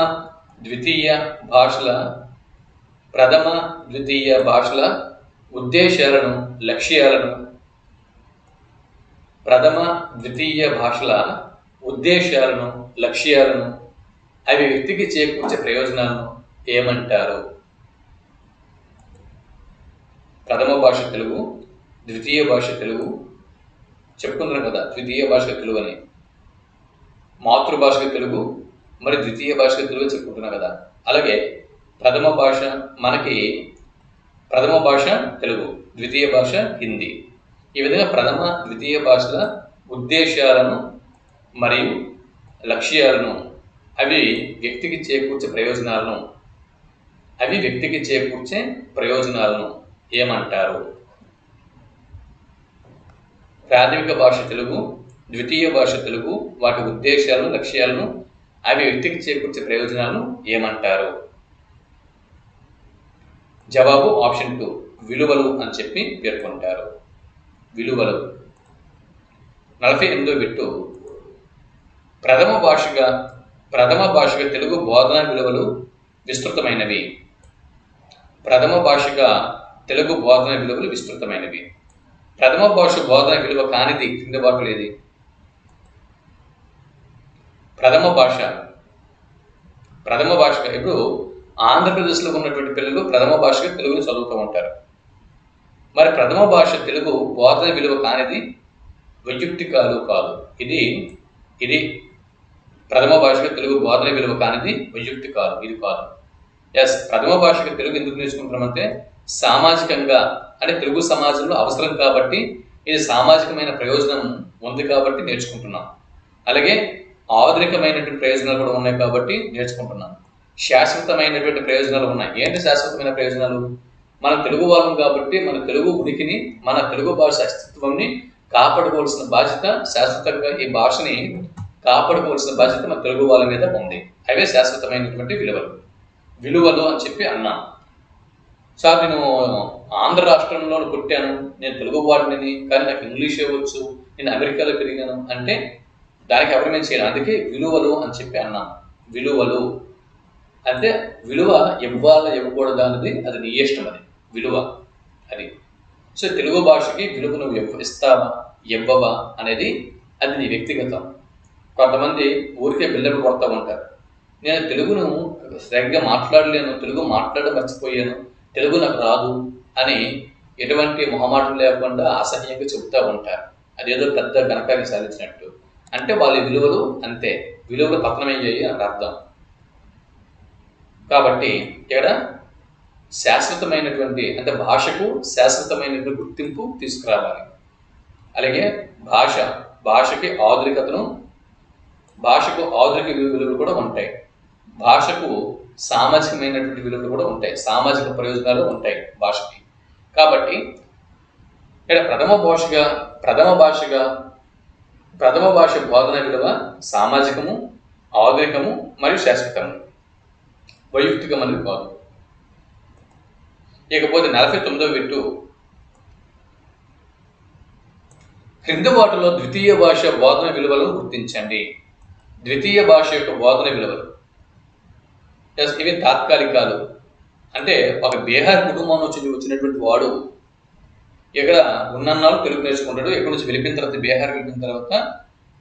ద్వితీయ భాషల ఉద్దేశాలను, లక్ష్యాలను, ప్రథమ ద్వితీయ భాషల ఉద్దేశాలను, లక్ష్యాలను, అవి వ్యక్తికి చేకూర్చే ప్రయోజనాలను ఏమంటారు? ప్రథమ భాష తెలుగు, ద్వితీయ భాష తెలుగు చెప్పుకుంటున్నాం కదా, ద్వితీయ భాష తెలుగు అని. మాతృభాషగా తెలుగు, మరి ద్వితీయ భాషగా తెలుగు చెప్పుకుంటున్నాం కదా. అలాగే ప్రథమ భాష తెలుగు, ద్వితీయ భాష హిందీ. ఈ విధంగా ప్రథమ ద్వితీయ భాషల ఉద్దేశాలను మరియు లక్ష్యాలను, అవి వ్యక్తికి చేకూర్చే ప్రయోజనాలను ఏమంటారు? ప్రాథమిక భాష తెలుగు, ద్వితీయ భాష తెలుగు, వాటి ఉద్దేశాలను, లక్ష్యాలను, అవి వ్యక్తికి చేకూర్చే ప్రయోజనాలను ఏమంటారు? జవాబు ఆప్షన్ 2 విలువలు అని చెప్పి పేర్కొంటారు. విలువలు. 48వ బిట్టు ప్రథమ భాషగా తెలుగు బోధనా విలువలు విస్తృతమైనవి. ప్రథమ భాషగా తెలుగు బోధనా విలువలు విస్తృతమైనవి. ప్రథమ భాష బోధన విలువ కానిది కింద వాటిలో ఏది? ప్రథమ భాష ప్రథమ భాషగా ఇప్పుడు ఆంధ్రప్రదేశ్లో ఉన్నటువంటి పిల్లలు ప్రథమ భాషగా తెలుగుని చదువుతూ ఉంటారు. మరి ప్రథమ భాష తెలుగు బోధన విలువ కానిది వైయక్తికాలు కాదు. ఇది ప్రథమ భాషగా తెలుగు బోధన విలువ కానిది వైయక్తి కాదు, ఇది కాదు. ప్రథమ భాషగా తెలుగు ఎందుకు నేర్చుకుంటున్నామంటే సామాజికంగా, అంటే తెలుగు సమాజంలో అవసరం కాబట్టి, ఇది సామాజికమైన ప్రయోజనం ఉంది కాబట్టి నేర్చుకుంటున్నాం. అలాగే ఆధునికమైనటువంటి ప్రయోజనాలు కూడా ఉన్నాయి కాబట్టి నేర్చుకుంటున్నాం. శాశ్వతమైనటువంటి ప్రయోజనాలు ఉన్నాయి. ఏంటి శాశ్వతమైన ప్రయోజనాలు? మన తెలుగు వాళ్ళం కాబట్టి మన తెలుగు ఉనికిని, మన తెలుగు భాష అస్తిత్వాన్ని కాపాడుకోవాల్సిన బాధ్యత, శాశ్వతంగా ఈ భాషని కాపాడుకోవాల్సిన బాధ్యత మన తెలుగు వాళ్ళ మీద ఉంది. అవే శాశ్వతమైనటువంటి విలువలు అని చెప్పి అన్నాను. సార్, నేను ఆంధ్ర రాష్ట్రంలో పుట్టాను, నేను తెలుగు వాడిని, కానీ నాకు ఇంగ్లీషే వచ్చు, నేను అమెరికాలో పెరిగాను అంటే దానికి ఎవరు చేయాలి? అందుకే విలువలు అని చెప్పి అన్నాను. విలువలు అంటే విలువ ఇవ్వాలా ఇవ్వకూడదు అనేది అది నీ ఇష్టం, అది విలువ అది. సో తెలుగు భాషకి విలువ నువ్వు ఇస్తావా ఇవ్వవా అనేది అది నీ వ్యక్తిగతం. కొంతమంది ఊరికే బిల్డర్ కొడతా ఉంటారు. నేను తెలుగును సరిగ్గా మాట్లాడలేను, తెలుగు మాట్లాడ మర్చిపోయాను, తెలుగు నాకు రాదు అని ఎటువంటి మొహమాటం లేకుండా అసహ్యంగా చెబుతూ ఉంటారు. అదేదో పెద్ద ఘనకార్యం సాధించినట్టు. అంటే వాళ్ళ విలువలు అంతే, విలువలు పతనమయ్యాయి అని అర్థం. కాబట్టి ఇక్కడ శాశ్వతమైనటువంటి, అంటే భాషకు శాశ్వతమైనటువంటి గుర్తింపు తీసుకురావాలి. అలాగే భాషకి ఆధునిక విలువలు కూడా ఉంటాయి. భాషకు సామాజికమైనటువంటి విలువలు కూడా ఉంటాయి, సామాజిక ప్రయోజనాలు ఉంటాయి భాషకి. కాబట్టి ఇక్కడ ప్రథమ భాష బోధన విలువ సామాజికము, ఆధునికము మరియు శాశ్వతము, వైయక్తికం అనేది కాదు. ఇకపోతే 49వ బిట్టు, క్రింది వాటిలో ద్వితీయ భాష బోధన విలువలను గుర్తించండి. ద్వితీయ భాష యొక్క బోధన విలువలు ఇవి తాత్కాలికాలు. అంటే ఒక బీహార్ కుటుంబం నుంచి వచ్చినటువంటి వాడు ఇక్కడ ఉన్నన్నాళ్ళు తెలుగు నేర్చుకుంటాడు. ఎక్కడి నుంచి వెళ్ళిపోయిన తర్వాత, బీహార్ వెళ్ళిన తర్వాత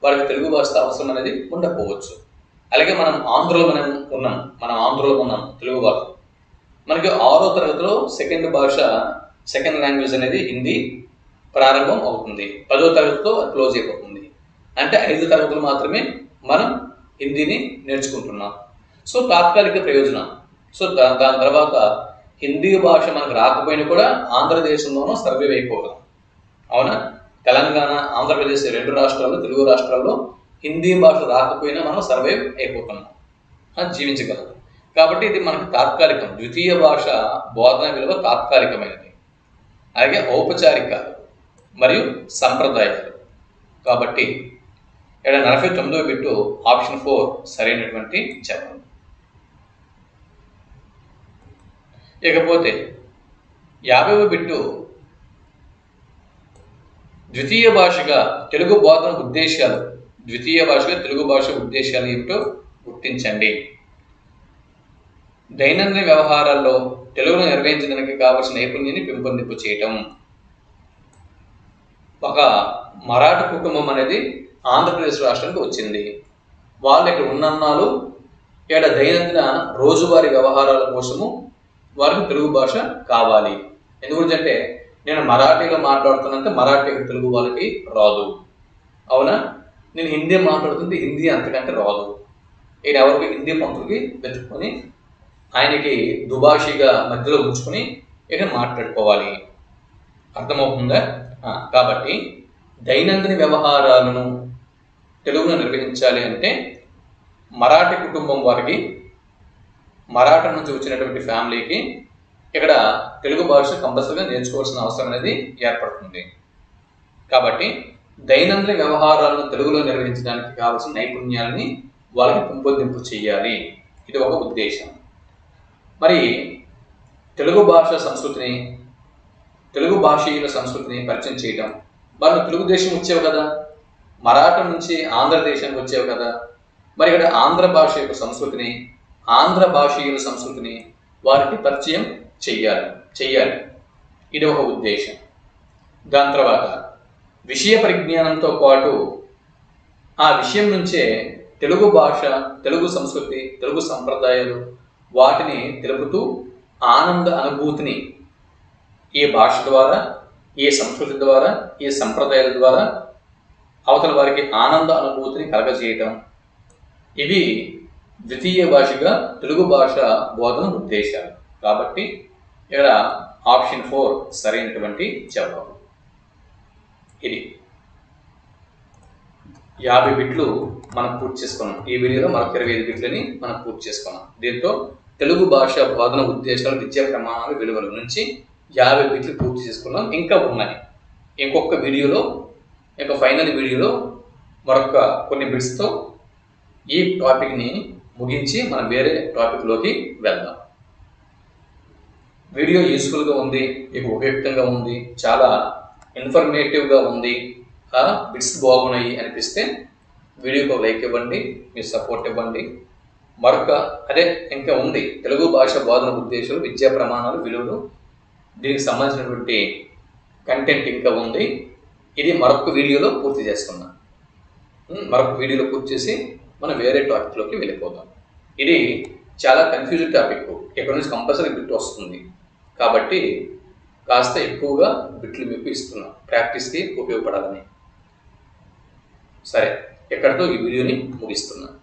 వారికి తెలుగు భాష అవసరం అనేది ఉండకపోవచ్చు. అలాగే మనం ఆంధ్రలో ఉన్నాం తెలుగు భాష. మనకి 6వ తరగతిలో సెకండ్ లాంగ్వేజ్ అనేది హిందీ ప్రారంభం అవుతుంది. 10వ తరగతితో క్లోజ్ అయిపోతుంది. అంటే 5 తరగతులు మాత్రమే మనం హిందీని నేర్చుకుంటున్నాం. సో తాత్కాలిక ప్రయోజనం. సో దాని తర్వాత హిందీ భాష మనకు రాకపోయినా కూడా ఆంధ్రదేశంలోనూ సర్వైవ్ అయిపోతాం. అవునా? తెలంగాణ, ఆంధ్రప్రదేశ్ 2 రాష్ట్రాల్లో, తెలుగు రాష్ట్రాల్లో హిందీ భాష రాకపోయినా మనం సర్వైవ్ అయిపోతున్నాం, జీవించగలం. కాబట్టి ఇది మనకు తాత్కాలికం. ద్వితీయ భాష బోధన విలువ తాత్కాలికమైనది. అలాగే ఔపచారికాలు మరియు సంప్రదాయాలు. కాబట్టి ఇక్కడ 49వ బిట్టు ఆప్షన్ 4 సరైనటువంటి జవాబు. ఇకపోతే 50వ బిట్టు, ద్వితీయ భాషగా తెలుగు బోధన ఉద్దేశాలు. ద్వితీయ భాషగా తెలుగు భాష ఉద్దేశాలు ఏమిటో గుర్తించండి. దైనందిన వ్యవహారాల్లో తెలుగును నిర్వహించడానికి కావలసిన నైపుణ్యాన్ని పెంపొందింపు చేయటం. ఒక మరాఠా కుటుంబం అనేది ఆంధ్రప్రదేశ్ రాష్ట్రానికి వచ్చింది. వాళ్ళు ఇక్కడ ఉన్నన్నాళ్ళు ఇక్కడ దైనందిన రోజువారీ వ్యవహారాల కోసము వారికి తెలుగు భాష కావాలి. ఎందుకంటే నేను మరాఠీలో మాట్లాడుతున్నంటే మరాఠీ తెలుగు వాళ్ళకి రాదు. అవునా? నేను హిందీ మాట్లాడుతుంటే హిందీ అంతకంటే రాదు. ఈయన ఎవరికి హిందీ పంతులకి వెతుక్కొని ఆయనకి దుభాషిగా మధ్యలో ఉంచుకొని ఈయన మాట్లాడుకోవాలి. అర్థమవుతుందా? కాబట్టి దైనందిన వ్యవహారాలను తెలుగులో నిర్వహించాలి అంటే మరాఠీ కుటుంబం వారికి, మరాఠా నుంచి వచ్చినటువంటి ఫ్యామిలీకి ఇక్కడ తెలుగు భాష కంపల్సరీగా నేర్చుకోవాల్సిన అవసరం అనేది ఏర్పడుతుంది. కాబట్టి దైనందిన వ్యవహారాలను తెలుగులో నిర్వహించడానికి కావాల్సిన నైపుణ్యాలని వాళ్ళకి పెంపొందింపు చేయాలి. ఇది ఒక ఉద్దేశం. మరి తెలుగు భాష సంస్కృతిని, తెలుగు భాషీయుల సంస్కృతిని పరిచయం చేయడం. వాళ్ళు తెలుగుదేశం వచ్చేవి కదా, మరాఠా నుంచి ఆంధ్రదేశానికి వచ్చేవి కదా. మరి ఇక్కడ ఆంధ్ర భాష యొక్క సంస్కృతిని, ఆంధ్ర భాషీయుల సంస్కృతిని వారికి పరిచయం చెయ్యాలి. ఇది ఒక ఉద్దేశం. దాని తర్వాత విషయ పరిజ్ఞానంతో పాటు ఆ విషయం నుంచే తెలుగు భాష, తెలుగు సంస్కృతి, తెలుగు సంప్రదాయాలు వాటిని తెలుపుతూ ఆనంద అనుభూతిని ఈ భాష ద్వారా, ఈ సంస్కృతి ద్వారా, ఈ సంప్రదాయాల ద్వారా అవతల వారికి ఆనంద అనుభూతిని కలగజేయటం, ఇవి ద్వితీయ భాషగా తెలుగు భాష బోధన ఉద్దేశాలు. కాబట్టి ఇక్కడ ఆప్షన్ 4 సరైనటువంటి జవాబు. ఇది 50 బిట్లు మనం పూర్తి చేసుకున్నాం. ఈ వీడియోలో మరొక 25 బిట్లని మనం పూర్తి చేసుకున్నాం. దీంతో తెలుగు భాష బోధన ఉద్దేశాలు, విద్యా ప్రమాణాలు, విలువల నుంచి 50 బిట్లు పూర్తి చేసుకున్నాం. ఇంకా ఉన్నాయి. ఇంకొక వీడియోలో, ఫైనల్ వీడియోలో మరొక కొన్ని బిట్స్తో ఈ టాపిక్ని ముగించి మనం వేరే టాపిక్లోకి వెళ్దాం. వీడియో యూస్ఫుల్గా ఉంది, మీకు ఉపయుక్తంగా ఉంది, చాలా ఇన్ఫర్మేటివ్గా ఉంది, బిట్స్ బాగున్నాయి అనిపిస్తే వీడియోకి ఒక లైక్ ఇవ్వండి, మీ సపోర్ట్ ఇవ్వండి. మరొక ఇంకా ఉంది తెలుగు భాష బోధన ఉద్దేశాలు, విద్యా ప్రమాణాలు, విలువలు, దీనికి సంబంధించినటువంటి కంటెంట్ ఇంకా ఉంది. ఇది మరొక వీడియోలో పూర్తి చేసుకున్నాం. మరొక వీడియోలో పూర్తి చేసి మనం వేరే టాపిక్లోకి వెళ్ళిపోదాం. ఇది చాలా కన్ఫ్యూజింగ్ టాపిక్. ఇక్కడ నుంచి కంపల్సరీ బిట్ వస్తుంది. కాబట్టి కాస్త ఎక్కువగా బిట్లు మీకు ఇస్తున్నాం, ప్రాక్టీస్కి ఉపయోగపడాలని. సరే, ఇక్కడితో ఈ వీడియోని ముగిస్తున్నాను.